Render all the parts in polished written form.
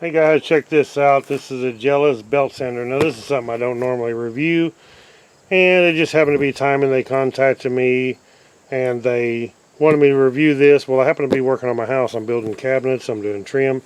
Hey guys, check this out. This is a Jellas belt sander. Now this is something I don't normally review, and it just happened to be timing. They contacted me and they wanted me to review this. Well, I happen to be working on my house. I'm building cabinets, I'm doing trim,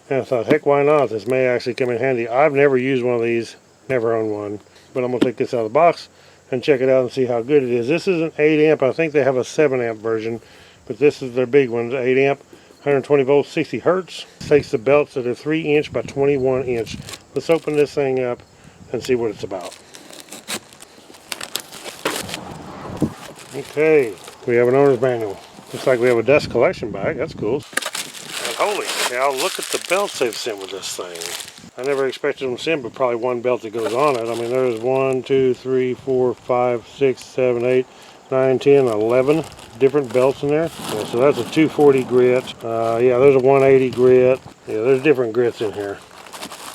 and I thought, heck, why not? This may actually come in handy. I've never used one of these, never owned one, but I'm going to take this out of the box and check it out and see how good it is. This is an 8 amp. I think they have a 7 amp version, but this is their big one, 8 amp. 120 volts, 60 hertz. Takes the belts that are 3 inch by 21 inch. Let's open this thing up and see what it's about. Okay, we have an owner's manual. Looks like we have a dust collection bag. That's cool. And holy cow, look at the belts they've sent with this thing. I never expected them to send, but probably one belt that goes on it. I mean, there's 1, 2, 3, 4, 5, 6, 7, 8, 9, 10, 11 different belts in there. Yeah, so that's a 240 grit. Yeah, there's a 180 grit. Yeah, there's different grits in here.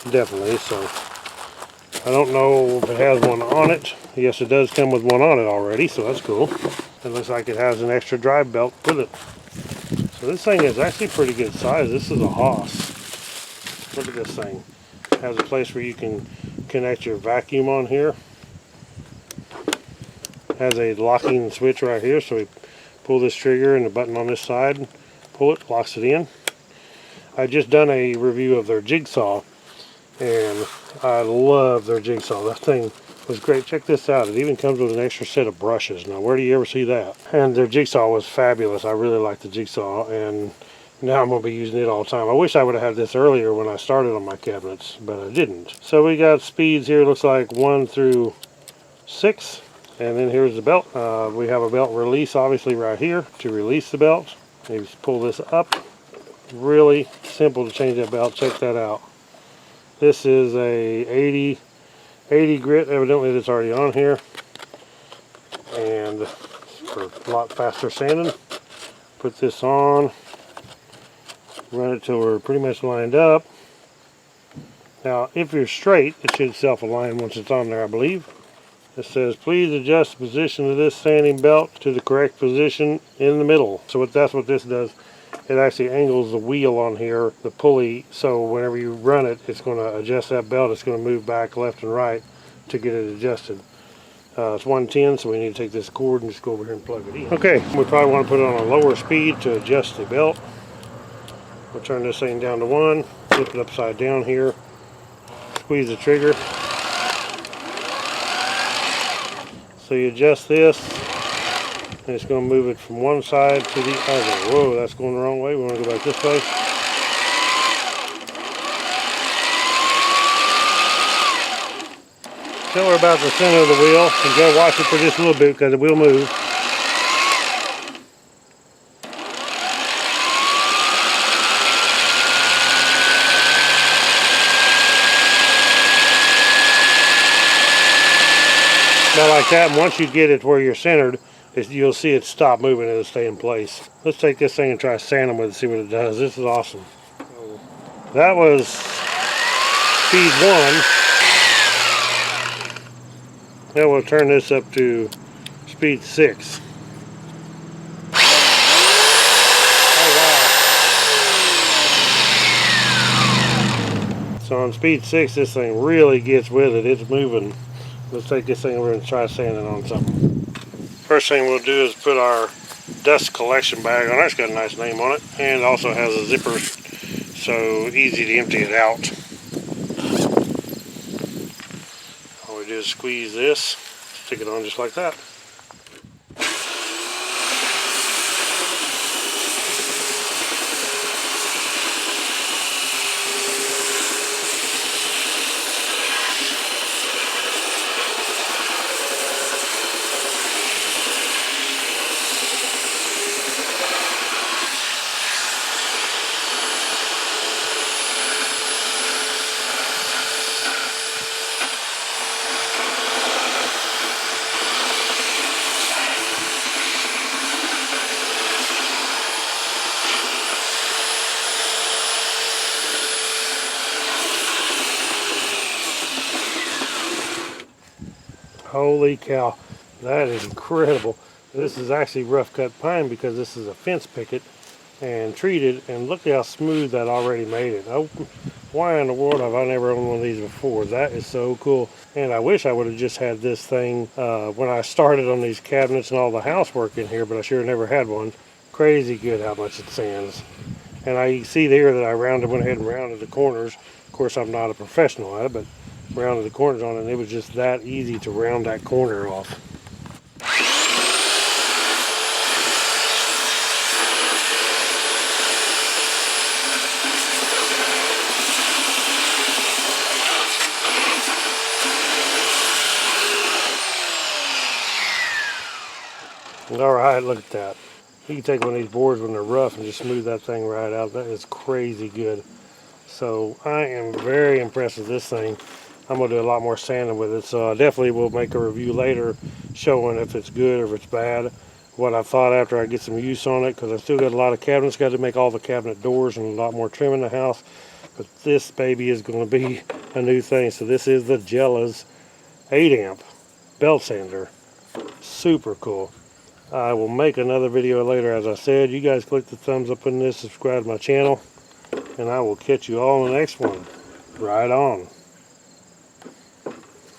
Definitely. So I don't know if it has one on it. Yes, it does come with one on it already, so that's cool. It looks like it has an extra drive belt with it. So this thing is actually pretty good size. This is a Haas. Look at this thing. It has a place where you can connect your vacuum on here. Has a locking switch right here, so we pull this trigger and the button on this side, pull it, locks it in. I just done a review of their jigsaw, and I love their jigsaw. That thing was great. Check this out. It even comes with an extra set of brushes. Now, where do you ever see that? And their jigsaw was fabulous. I really like the jigsaw, and now I'm going to be using it all the time. I wish I would have had this earlier when I started on my cabinets, but I didn't. So we got speeds here. Looks like 1 through 6. And then here's the belt. We have a belt release obviously right here to release the belt. You just pull this up. Really simple to change that belt. Check that out. This is a 80 grit. Evidently that's already on here. And for a lot faster sanding. Put this on. Run it till we're pretty much lined up. Now if you're straight, it should self-align once it's on there, I believe. It says, please adjust the position of this sanding belt to the correct position in the middle. So that's what this does. It actually angles the wheel on here, the pulley, so whenever you run it, it's going to adjust that belt. It's going to move back left and right to get it adjusted. It's 110, so we need to take this cord and just go over here and plug it in. Okay, we probably want to put it on a lower speed to adjust the belt. We'll turn this thing down to 1, flip it upside down here, squeeze the trigger. So you adjust this, and it's going to move it from one side to the other. Whoa, that's going the wrong way. We want to go back this way. Till we're about the center of the wheel. You got to watch it for just a little bit because it will move. Now like that, and once you get it where you're centered, you'll see it stop moving and it'll stay in place. Let's take this thing and try sanding with it, see what it does. This is awesome. That was speed 1. Now we'll turn this up to speed 6. Oh wow. So on speed 6, this thing really gets with it. It's moving. Let's take this thing over and try sanding on something. First thing we'll do is put our dust collection bag on. It's got a nice name on it, and it also has a zipper, so easy to empty it out. All we do is squeeze this, stick it on just like that. Holy cow, that is incredible. This is actually rough cut pine because this is a fence picket and treated, and look how smooth that already made it. Oh, why in the world have I never owned one of these before? That is so cool. And I wish I would have just had this thing when I started on these cabinets and all the housework in here, but I sure never had one. Crazy good how much it sands. And I see there that I went ahead and rounded the corners. Of course, I'm not a professional at it, but rounded the corners on it, and it was just that easy to round that corner off. Alright, look at that. You can take one of these boards when they're rough and just smooth that thing right out. That is crazy good. So I am very impressed with this thing. I'm going to do a lot more sanding with it, so I definitely will make a review later showing if it's good or if it's bad. What I thought after I get some use on it, because I still got a lot of cabinets, got to make all the cabinet doors and a lot more trim in the house. But this baby is going to be a new thing. So this is the Jellas 8 amp belt sander. Super cool. I will make another video later, as I said. You guys click the thumbs up on this, subscribe to my channel, and I will catch you all in the next one. Right on.